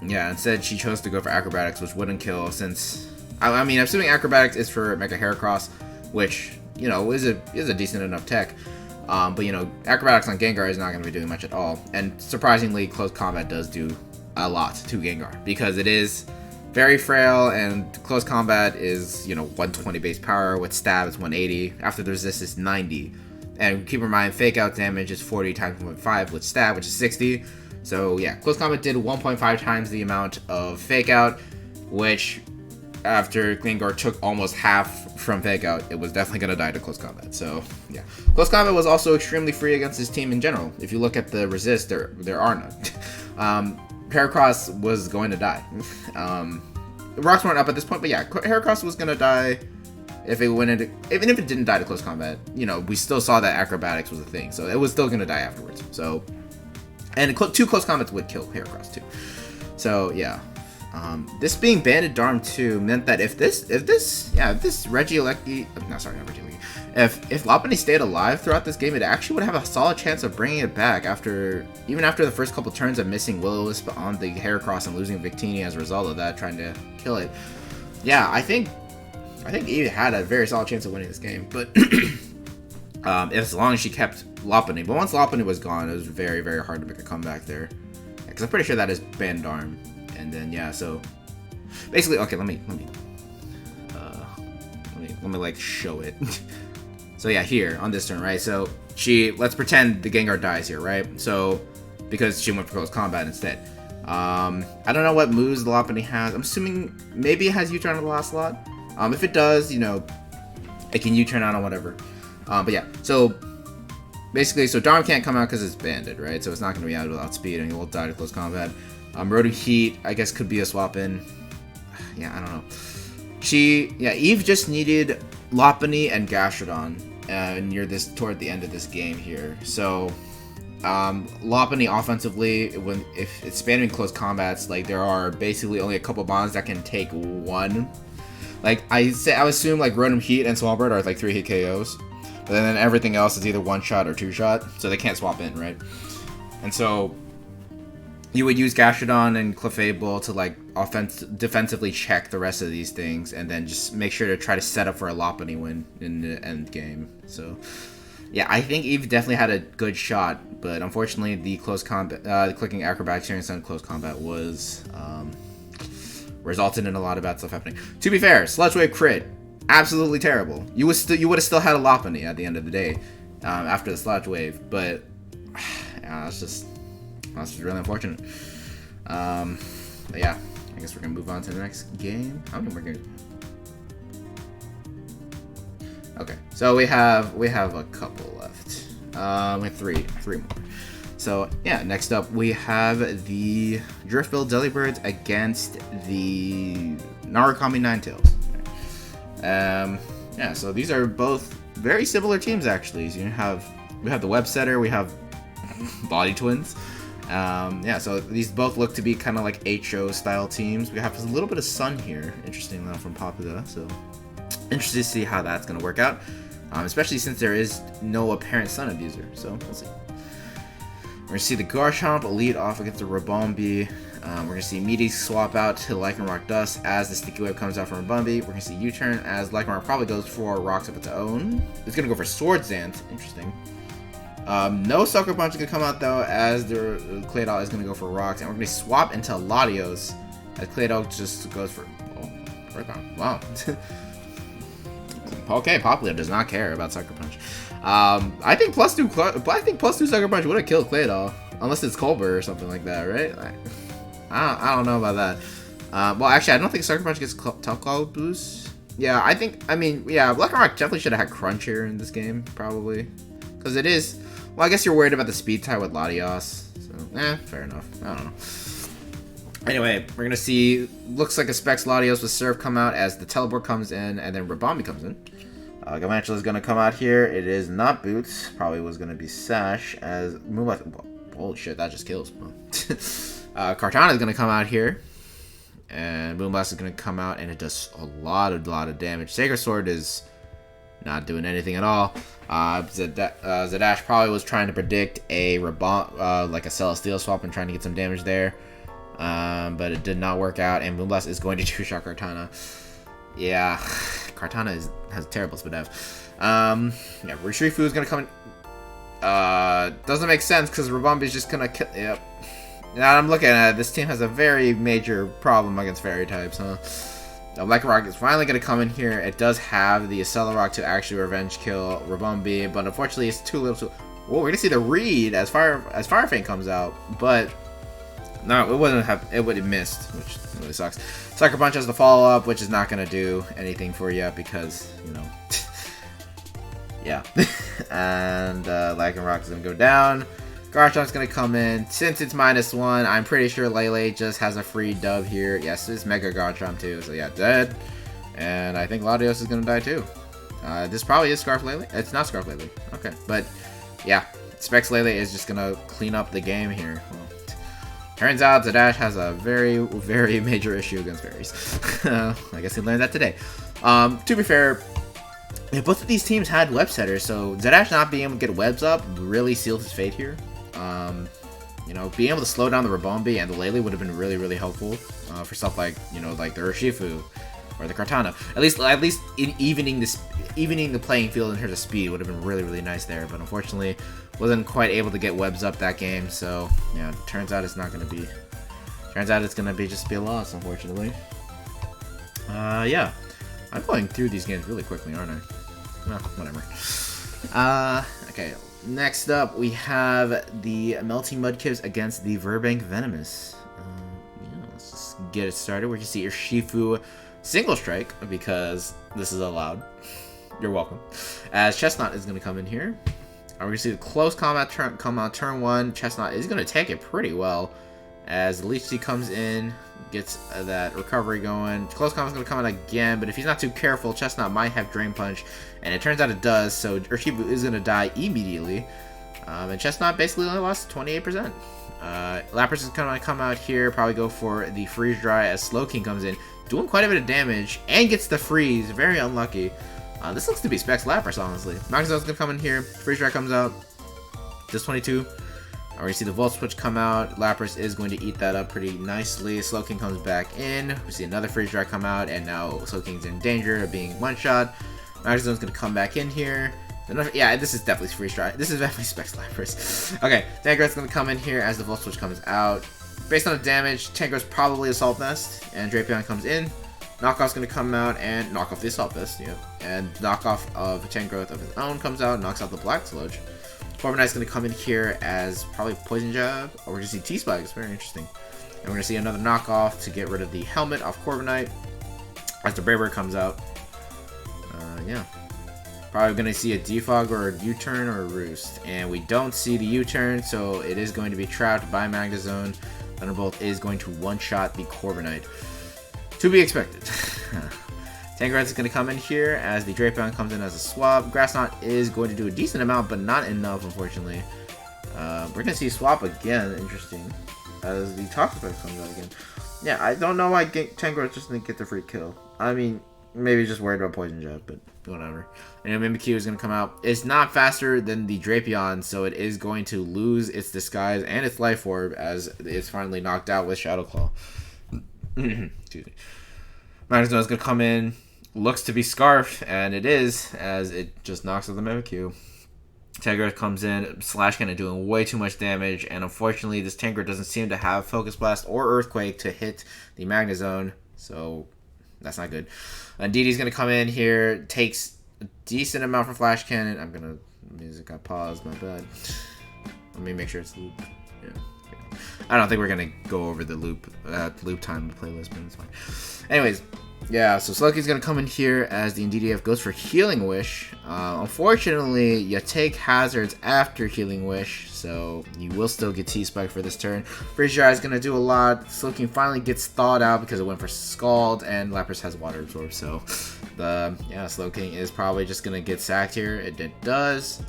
yeah, instead she chose to go for Acrobatics, which wouldn't kill, since I mean, I'm assuming Acrobatics is for Mega Heracross, which, you know, is a decent enough tech. But you know, Acrobatics on Gengar is not going to be doing much at all. And surprisingly, close combat does do a lot to Gengar, because it is very frail, and close combat is, you know, 120 base power, with stab is 180, after the resist is 90. And keep in mind, Fake Out damage is 40 times 1.5 with stab, which is 60. So yeah, close combat did 1.5 times the amount of Fake Out, which after Gengar took almost half from Fake Out, it was definitely going to die to close combat. So yeah, close combat was also extremely free against his team in general. If you look at the resist, there are none. Heracross was going to die. Rocks weren't up at this point, but yeah, Heracross was going to die if it went into, even if it didn't die to close combat. You know, we still saw that Acrobatics was a thing, so it was still going to die afterwards. So, and 2 close combats would kill Heracross too. So yeah, this being banded Darm 2 meant that if this Regieleki, if Lopunny stayed alive throughout this game, it actually would have a solid chance of bringing it back even after the first couple turns of missing Will-O-Wisp on the Heracross and losing Victini as a result of that, trying to kill it. Yeah, I think Eve had a very solid chance of winning this game, but as long as she kept Lopunny. But once Lopunny was gone, it was very, very hard to make a comeback there, because I'm pretty sure that is banned Darm. And then yeah, so basically, okay, let me like show it. So yeah, here on this turn, right? So let's pretend the Gengar dies here, right? So because she went for close combat instead. I don't know what moves the Lopunny has. I'm assuming maybe it has U-turn on the last slot. If it does, you know, it can U-turn out on whatever. But yeah, so basically, so Dom can't come out because it's banded, right? So it's not going to be out without speed, and he will die to close combat. Rotom Heat, I guess, could be a swap in. Yeah, I don't know. Eve just needed Lopunny and Gastrodon toward the end of this game here. So Lopunny offensively, if it's spamming close combats, like there are basically only a couple bonds that can take one. Like I would assume like Rotom Heat and Swabird are like 3 hit KOs, but then everything else is either 1 shot or 2 shot, so they can't swap in, right? And so you would use Gastrodon and Clefable to like defensively check the rest of these things, and then just make sure to try to set up for a Lopunny win in the end game. So yeah, I think Eve definitely had a good shot, but unfortunately the close combat, the clicking acrobatics here instead of close combat was resulted in a lot of bad stuff happening. To be fair, Sludge Wave crit, absolutely terrible. You would have still had a Lopunny at the end of the day after the Sludge Wave, but yeah, that's really unfortunate. But yeah, I guess we're gonna move on to the next game. How many more games? Okay, so we have a couple left. We have three more. So yeah, next up we have the Driftveil Delibirds against the Narukami Ninetales. Yeah, so these are both very similar teams actually. So we have the Web Setter, we have Body Twins. Yeah, so these both look to be kind of like HO style teams. We have a little bit of Sun here, interesting enough, from Papua, so interested to see how that's going to work out, especially since there is no apparent Sun abuser, so we'll see. We're going to see the Garchomp lead off against the Ribombee. We're going to see Meaty swap out to Lycanroc Dust as the Sticky Wave comes out from Ribombee. We're going to see U-turn as Lycanroc probably goes for Rocks of its own. It's going to go for Sword Dance, interesting. No Sucker Punch is going to come out though, as the Claydol is going to go for Rocks, and we're going to swap into Latios as Claydol just goes for wow. Okay, Popplio does not care about Sucker Punch. I think plus two Sucker Punch would have killed Claydol, unless it's Colbur or something like that, right? I don't know about that. Well, actually, I don't think Sucker Punch gets Tough Call boost. Yeah, Lycanroc definitely should have had Crunch here in this game, probably, because it is. Well, I guess you're worried about the speed tie with Latios, so fair enough. I don't know. Anyway, we're gonna see. Looks like a Specs Latios with Surf come out as the Teleport comes in, and then Ribombee comes in. Galvantula is gonna come out here. It is not Boots. Probably was gonna be Sash as Moonlight. Holy shit, that just kills. Kartana is gonna come out here, and Moonblast is gonna come out, and it does a lot of damage. Sacred Sword is not doing anything at all. Zadash probably was trying to predict a like a Celesteal swap and trying to get some damage there. But it did not work out, and Moonblast is going to two-shot Kartana. Yeah, Kartana has terrible Spadef. Yeah, Urshifu is going to come in. Doesn't make sense, because Ribombee is just going to kill... Yep. Now I'm looking at it, this team has a very major problem against Fairy types, huh? Lycanroc is finally going to come in here. It does have the Accelerock to actually revenge kill Ribombee, but unfortunately it's too little to... Whoa, we're going to see the Reed as Fire Feint comes out, but... No, it would have missed, which really sucks. Sucker Punch has the follow-up, which is not going to do anything for you because, you know... yeah. And Lycanroc is going to go down. Garchomp's going to come in. Since it's -1, I'm pretty sure Lele just has a free dub here. Yes, it's Mega Garchomp too, so yeah, dead. And I think Latios is going to die too. This probably is Scarf Lele. It's not Scarf Lele. Okay, but yeah, Specs Lele is just going to clean up the game here. Well, turns out Zadash has a very, very major issue against fairies. I guess he learned that today. To be fair, yeah, both of these teams had web setters, so Zadash not being able to get webs up really sealed his fate here. You know, being able to slow down the Ribombee and the Lele would have been really, really helpful for stuff like, you know, like the Urshifu or the Kartana. At least in evening the playing field in terms of speed would have been really, really nice there. But unfortunately, wasn't quite able to get webs up that game. So yeah, turns out it's not going to be. Turns out it's going to be just be a loss, unfortunately. Yeah, I'm going through these games really quickly, aren't I? Well, whatever. Okay. Next up, we have the Melting Mudkips against the Virbank Venomous. Yeah, let's just get it started. We're going to see your Shifu single strike, because this is allowed. You're welcome. As Chestnut is going to come in here. We're going to see the close combat come out turn 1. Chestnut is going to take it pretty well as the Leech Seed comes in, gets that recovery going. Close combat's going to come out again, but if he's not too careful, Chestnut might have Drain Punch, and it turns out it does, so Urshifu is going to die immediately. And Chestnut basically only lost 28%. Lapras is going to come out here, probably go for the Freeze Dry as Slowking comes in, doing quite a bit of damage, and gets the Freeze. Very unlucky. This looks to be Specs Lapras, honestly. Magnezone going to come in here, Freeze Dry comes out, just 22. We're going to see the Volt Switch come out. Lapras is going to eat that up pretty nicely. Slowking comes back in. We see another Freeze Dry come out, and now Slowking's in danger of being one-shot. Magnezone's going to come back in here. Yeah, this is definitely Freeze Dry. This is definitely Specs Lapras. Okay, Tangroth's going to come in here as the Volt Switch comes out. Based on the damage, Tangroth's probably Assault Vest, and Drapion comes in. Knockoff's going to come out and knock off the Assault Vest, yep. And knockoff of Tangrowth of his own comes out, knocks out the Black Sludge. Corviknight's going to come in here as probably Poison Jab, or we're going to see T-Spikes, very interesting. And we're going to see another knockoff to get rid of the helmet off Corviknight as the Brave Bird comes out. Yeah. Probably going to see a Defog or a U-Turn or a Roost. And we don't see the U-Turn, so it is going to be trapped by Magnezone. Thunderbolt is going to one-shot the Corviknight. To be expected. Tangrowth is going to come in here as the Drapion comes in as a swap. Grassnot is going to do a decent amount, but not enough, unfortunately. We're going to see swap again, interesting, as the Toxapex comes out again. Yeah, I don't know why Tangrowth just didn't get the free kill. I mean, maybe just worried about Poison Jab, but whatever. And Mimikyu is going to come out. It's not faster than the Drapion, so it is going to lose its Disguise and its Life Orb as it's finally knocked out with Shadow Claw. Excuse me. Magnezone is going to come in. Looks to be Scarfed, and it is, as it just knocks out the Mimikyu. Tangrowth comes in, Slash Cannon doing way too much damage, and unfortunately this Tangrowth doesn't seem to have Focus Blast or Earthquake to hit the Magnezone, so that's not good. And Didi's going to come in here, takes a decent amount from Flash Cannon. I'm going to... Music got paused, my bad. Let me make sure it's loop. Yeah. I don't think we're going to go over the loop time of the playlist, but it's fine. Anyways, yeah, so Slowking's going to come in here as the DDF goes for Healing Wish. Unfortunately, you take hazards after Healing Wish, so you will still get T-Spike for this turn. Freeze Dry is going to do a lot. Slowking finally gets thawed out because it went for Scald, and Lapras has Water Absorb, so Slowking is probably just going to get sacked here. It does.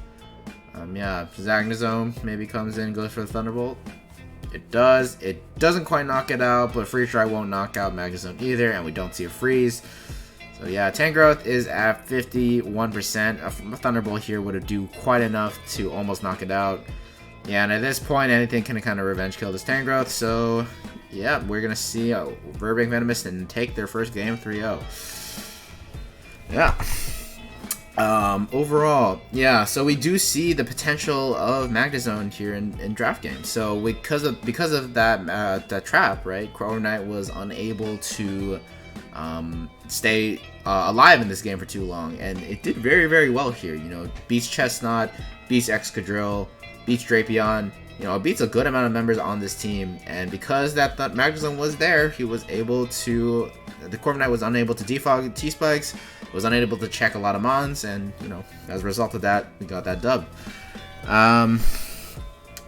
Magnezone maybe comes in, goes for the Thunderbolt. It does. It doesn't quite knock it out, but Freeze Dry won't knock out Magnezone either, and we don't see a freeze. So yeah, Tangrowth is at 51%. A Thunderbolt here would do quite enough to almost knock it out. Yeah, and at this point, anything can kind of revenge kill this Tangrowth. So yeah, we're going to see Virbank Venomous and take their first game 3-0. Yeah. Overall, yeah, so we do see the potential of Magnezone here in draft games. So because of that trap, right? Corviknight was unable to stay alive in this game for too long, and it did very, very well here. You know, beats Chestnut, beats Excadrill, beats Drapion. You know, it beats a good amount of members on this team, and because that Magnezone was there, he was able to. The Corviknight was unable to defog T-Spikes, was unable to check a lot of Mons, and, you know, as a result of that, we got that dub. Yeah,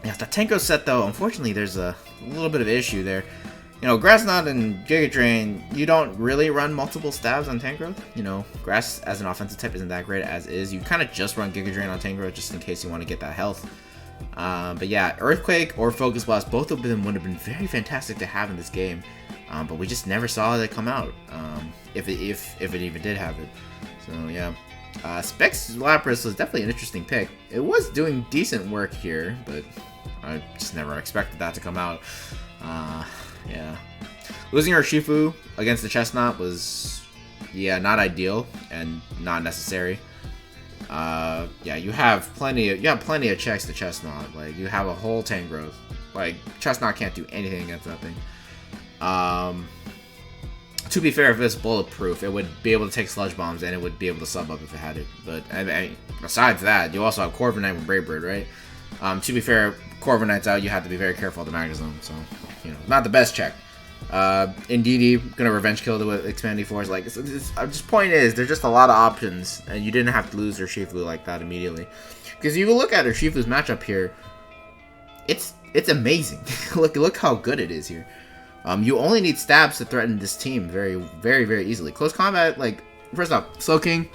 the Tanko set, though, unfortunately, there's a little bit of issue there. You know, Grass Knot and Giga Drain, you don't really run multiple stabs on Tangrowth. You know, Grass as an offensive type isn't that great as is. You kind of just run Giga Drain on Tangrowth just in case you want to get that health. But yeah, Earthquake or Focus Blast, both of them would have been very fantastic to have in this game. But we just never saw it come out, if it even did have it. So yeah, Specs Lapras was definitely an interesting pick. It was doing decent work here, but I just never expected that to come out. Yeah, losing Urshifu against the Chestnut was, yeah, not ideal and not necessary. Yeah, you have plenty of checks to Chestnut. Like, you have a whole Tangrowth. Like, Chestnut can't do anything against that thing. To be fair, if it's bulletproof, it would be able to take Sludge Bombs and it would be able to sub up if it had it. But I mean, besides that, you also have Corviknight with Brave Bird, right? To be fair, Corviknight's out, you have to be very careful of the Magnezone. So, you know, not the best check. Indeedee gonna revenge kill with expanding force. Like, just point is, there's just a lot of options, and you didn't have to lose your Shifu like that immediately. Because you look at her Shifu's matchup here, it's amazing. look how good it is here. You only need stabs to threaten this team very, very, very easily. Close combat, like, first off, Slowking,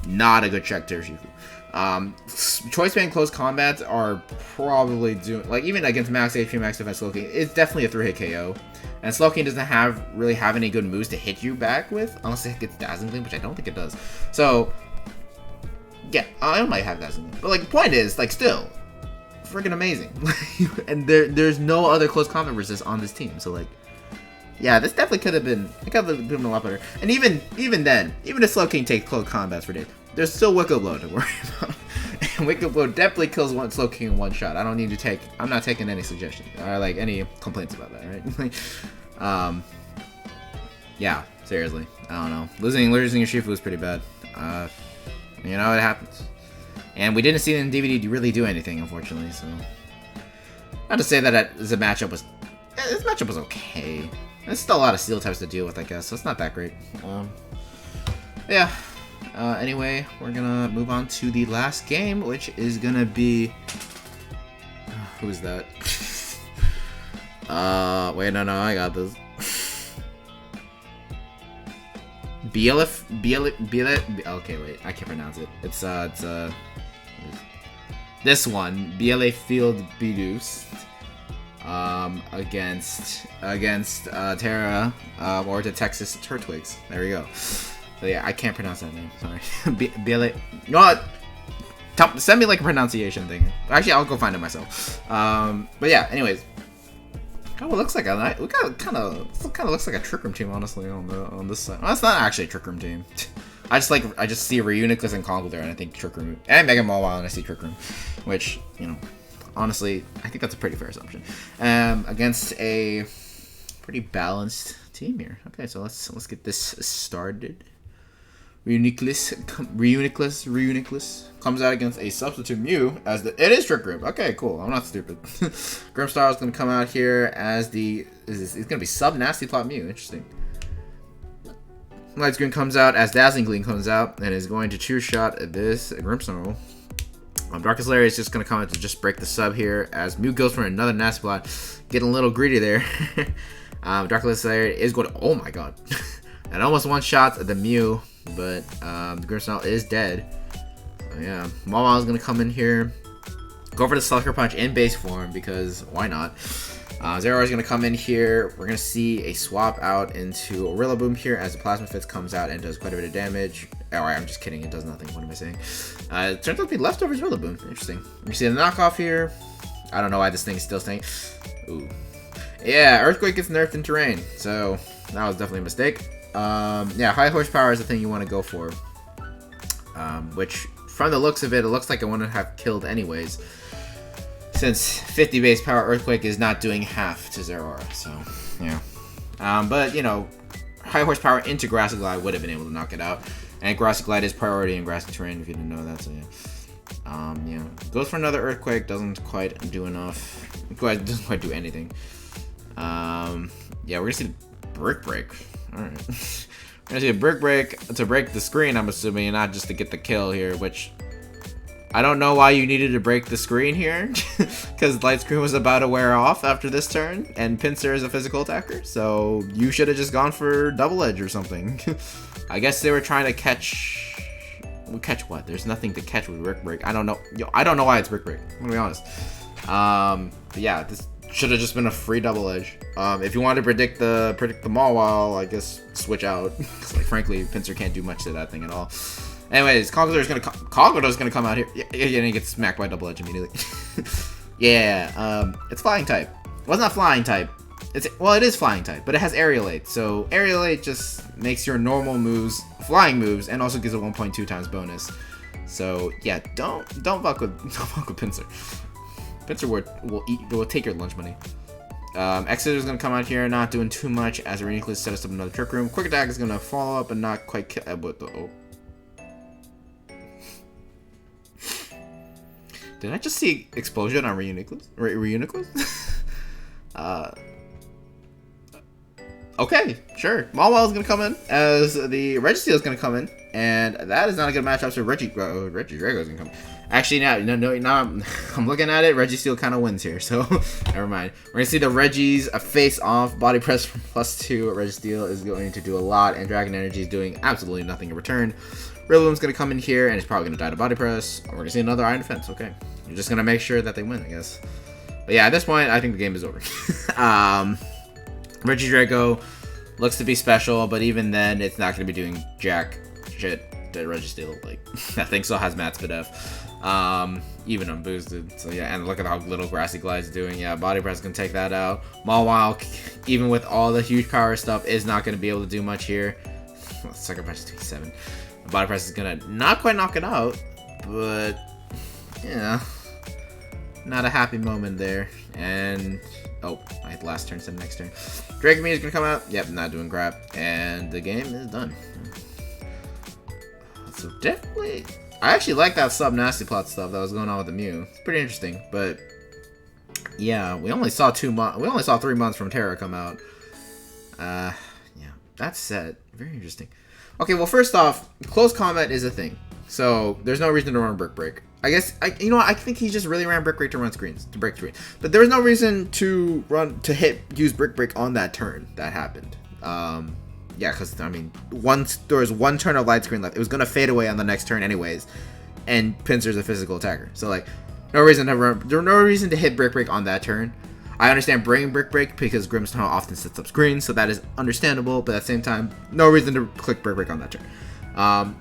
not a good check to Shifu. Choice band close combats are probably doing, like, even against max HP, max defense Slowking, it's definitely a 3-hit KO. And Slowking doesn't really have any good moves to hit you back with, unless it gets Dazzling Gleam, which I don't think it does. So, yeah, I might have Dazzling Gleam. But, like, the point is, like, still, freaking amazing. And there's no other close combat resist on this team, so, like, yeah, this definitely could have been a lot better. And even then, even if Slowking takes close combats for days, there's still Wicked Blow to worry about. And Wicked Blow definitely kills Slowking in one shot. I'm not taking any suggestions or like any complaints about that, right? Yeah, seriously, I don't know. Losing your Shifu was pretty bad. You know, it happens. And we didn't see it in DVD really do anything, unfortunately. So, not to say that this matchup was okay. There's still a lot of steel types to deal with, I guess, so it's not that great. Yeah. Anyway, we're gonna move on to the last game, which is gonna be... who's that? Wait, no, I got this. Okay, wait, I can't pronounce it. It's this one, Bielefield Bidoofs. Against Terra, or the Texas Turtwigs. There we go. So yeah, I can't pronounce that name. Sorry. You know what? Send me like a pronunciation thing. Actually, I'll go find it myself. But yeah. Anyways, kind of looks like kind of looks like a Trick Room team, honestly, on this side. Well, it's not actually a Trick Room team. I just see Reuniclus and Congo there, and I think Trick Room, and Mega Mawile, and I see Trick Room, which, you know, honestly, I think that's a pretty fair assumption. Against a pretty balanced team here. Okay, so let's get this started. Reuniclus comes out against a substitute Mew as it is Trick Room. Okay, cool. I'm not stupid. Grimstar is going to come out here as it's going to be sub Nasty Plot Mew. Interesting. Light Screen comes out as Dazzling Gleam comes out and is going to two-shot this Grimmsnarl. Darkest Lair is just going to come out to just break the sub here as Mew goes for another Nasty Plot. Getting a little greedy there. Darkest Lair is going to... oh my god. And almost one-shot the Mew, but the Grimmsnarl is dead. So yeah, Mawile is going to come in here. Go for the Sucker Punch in base form because why not? Zeraora is going to come in here. We're going to see a swap out into Orilla Boom here as the Plasma Fist comes out and does quite a bit of damage. Oh, I'm just kidding. It does nothing. What am I saying? It turns out to be Leftovers Orilla Boom. Interesting. You see the knockoff here. I don't know why this thing is still staying. Ooh. Yeah, Earthquake gets nerfed in terrain. So that was definitely a mistake. Yeah, high horsepower is the thing you want to go for. Which, from the looks of it, it looks like I want to have killed anyways. Since 50 base power Earthquake is not doing half to Zeraora, so yeah. But you know, high horsepower into Grassy Glide would have been able to knock it out, and Grassy Glide is priority in grassy terrain if you didn't know that. So yeah, yeah. Goes for another Earthquake, doesn't quite do enough. Doesn't quite do anything. Yeah, we're gonna see Brick Break. All right, we're gonna see a Brick Break to break the screen. I'm assuming, and not just to get the kill here, which. I don't know why you needed to break the screen here, because Light Screen was about to wear off after this turn, and Pinsir is a physical attacker, so you should have just gone for Double Edge or something. I guess they were trying to catch... Well, catch what? There's nothing to catch with Brick Break. I don't know. Yo, I don't know why it's Brick Break. I'm gonna be honest. But yeah, this should have just been a free Double Edge. If you wanted to predict the Mawile, I guess switch out. Because, like, frankly, Pinsir can't do much to that thing at all. Anyways, Congador's gonna come out here. Yeah, and he gets smacked by Double Edge immediately. Yeah, it's Flying type. Well, it's not Flying type. Well, it is Flying type, but it has Aerialate. So Aerialate just makes your normal moves flying moves, and also gives a 1.2 times bonus. So yeah, don't fuck with Pinsir. Pinsir will take your lunch money. Exeter's gonna come out here, not doing too much as Reuniclus set us up another Trick Room. Quick Attack is gonna follow up and not quite kill. Did I just see explosion on Reuniclus? Okay, sure. Mawile is going to come in as the Registeel is going to come in, and that is not a good matchup. So Regidrago is going to come. Actually, now I'm looking at it. Registeel kind of wins here, so never mind. We're going to see the Regis face off. Body press from +2. Registeel is going to do a lot, and Dragon Energy is doing absolutely nothing in return. Rillaboom's going to come in here, and it's probably going to die to Body Press. We're going to see another Iron Defense. Okay, you're just going to make sure that they win, I guess. But yeah, at this point, I think the game is over. Regidrago looks to be special, but even then, it's not going to be doing jack shit to Registeel. Like, that thing still has Matt's Bidef, even unboosted. So yeah, and look at how little Grassy Glide's doing. Yeah, Body Press can take that out. Mawile, even with all the huge power stuff, is not going to be able to do much here. Sucker Punch is 27. Body Press is going to not quite knock it out, but yeah, not a happy moment there. And oh, I had last turn instead of next turn. Dragapult is gonna come out. Yep, not doing crap, and the game is done. So definitely, I actually like that sub nasty plot stuff that was going on with the Mew. It's pretty interesting, but yeah, we only saw 3 months from Terra come out. Yeah, that's set. Very interesting. Okay, well, first off, close combat is a thing, so there's no reason to run Brick Break. I guess you know what, I think he just really ran Brick Break to run screens, to break screens. But there was no reason to use Brick Break on that turn that happened. Yeah, because I mean, there was one turn of light screen left. It was gonna fade away on the next turn anyways, and Pinsir's a physical attacker, so like, no reason to hit Brick Break on that turn. I understand bringing Brick Break because Grimmsnarl often sets up screens, so that is understandable. But at the same time, no reason to click Brick Break on that turn.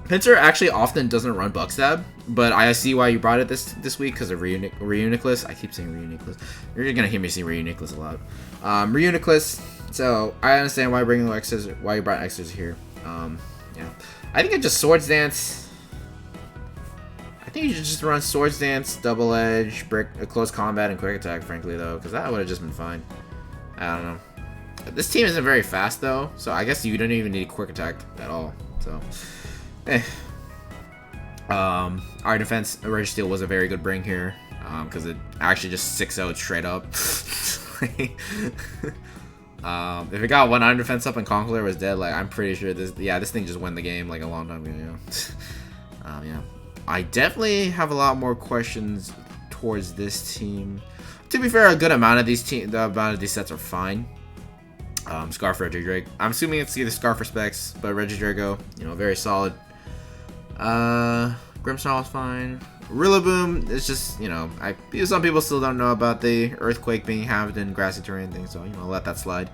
Pinsir actually often doesn't run Buckstab, but I see why you brought it this week because of Reuniclus. I keep saying Reuniclus. You're gonna hear me say Reuniclus a lot. Reuniclus. So I understand why bringing X's, why you brought X's here. Yeah, I think it just Swords Dance. I think you should just run Swords Dance, Double Edge, Close Combat, and Quick Attack. Frankly, though, because that would have just been fine. I don't know. This team isn't very fast though, so I guess you don't even need Quick Attack at all. So. Our defense, Registeel was a very good bring here, because it actually just 6-0'd straight up. If it got one Iron Defense up and Conkeldurr was dead, like, I'm pretty sure this thing just won the game like a long time ago, you know? Yeah. I definitely have a lot more questions towards this team. To be fair, a good amount of these sets are fine. Scarf Regidrago. I'm assuming it's either Scarf or Specs, but Regidrago, you know, very solid. Grimmsnarl is fine. Rillaboom is just, you know, some people still don't know about the Earthquake being halved in grassy terrain thing, so, you know, let that slide.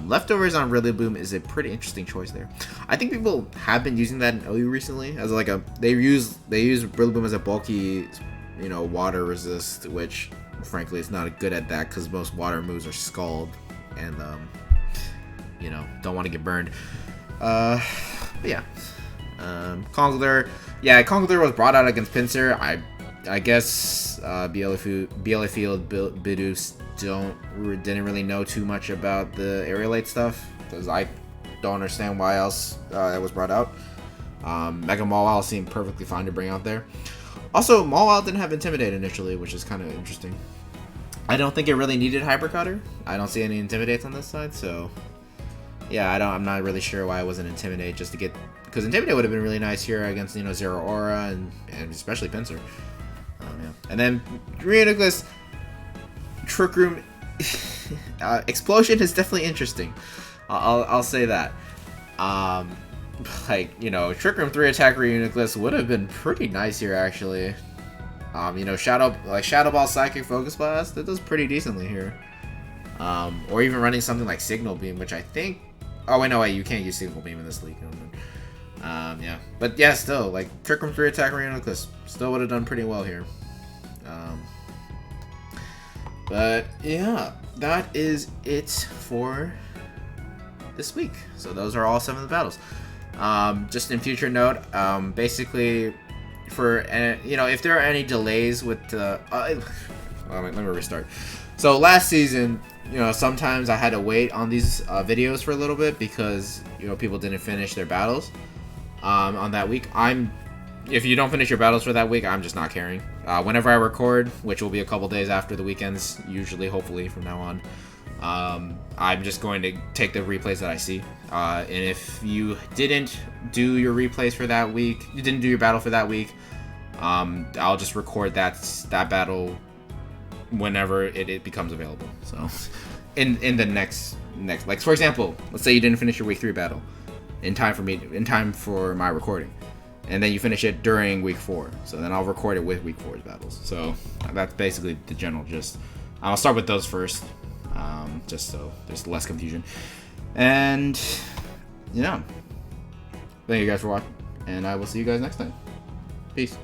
Leftovers on Rillaboom is a pretty interesting choice there. I think people have been using that in OU recently as like they use Rillaboom as a bulky, you know, water resist, which frankly is not good at that because most water moves are Scald and you know, don't want to get burned. But yeah. Conkeldurr. Yeah, Conkeldurr was brought out against Pinsir. I guess Bielefield, Bidoofs didn't really know too much about the Aerialate stuff because I don't understand why else it was brought out. Mega Mawile seemed perfectly fine to bring out there. Also, Mawile didn't have Intimidate initially, which is kind of interesting. I don't think it really needed Hyper Cutter. I don't see any Intimidates on this side, so yeah, I'm not really sure why it wasn't Intimidate just to get, because Intimidate would have been really nice here against, you know, Zero Aura and especially Pinsir. Yeah. And then Reuniclus, Trick Room, Explosion is definitely interesting. I'll say that. Like, you know, Trick Room 3 attack Reuniclus would have been pretty nice here actually. You know, Shadow Ball, Psychic, Focus Blast, that does pretty decently here. Or even running something like Signal Beam, which I think. Oh wait, no wait, you can't use Signal Beam in this league. Yeah, but yeah, still like Trick Room 3 attack Reuniclus still would have done pretty well here. But yeah, that is it for this week. So those are all 7 of the battles. Just in future note, basically, for you know, if there are any delays with the, let me restart. So last season, you know, sometimes I had to wait on these videos for a little bit because, you know, people didn't finish their battles on that week. If you don't finish your battles for that week, I'm just not caring. Whenever I record, which will be a couple days after the weekends, usually, hopefully from now on, I'm just going to take the replays that I see. And if you didn't do your replays for that week, you didn't do your battle for that week, I'll just record that battle whenever it becomes available. So, in the next, like for example, let's say you didn't finish your week 3 battle in time for my recording, and then you finish it during week 4. So then I'll record it with week 4's battles. So that's basically the general gist. I'll start with those first, just so there's less confusion. And yeah, thank you guys for watching, and I will see you guys next time. Peace.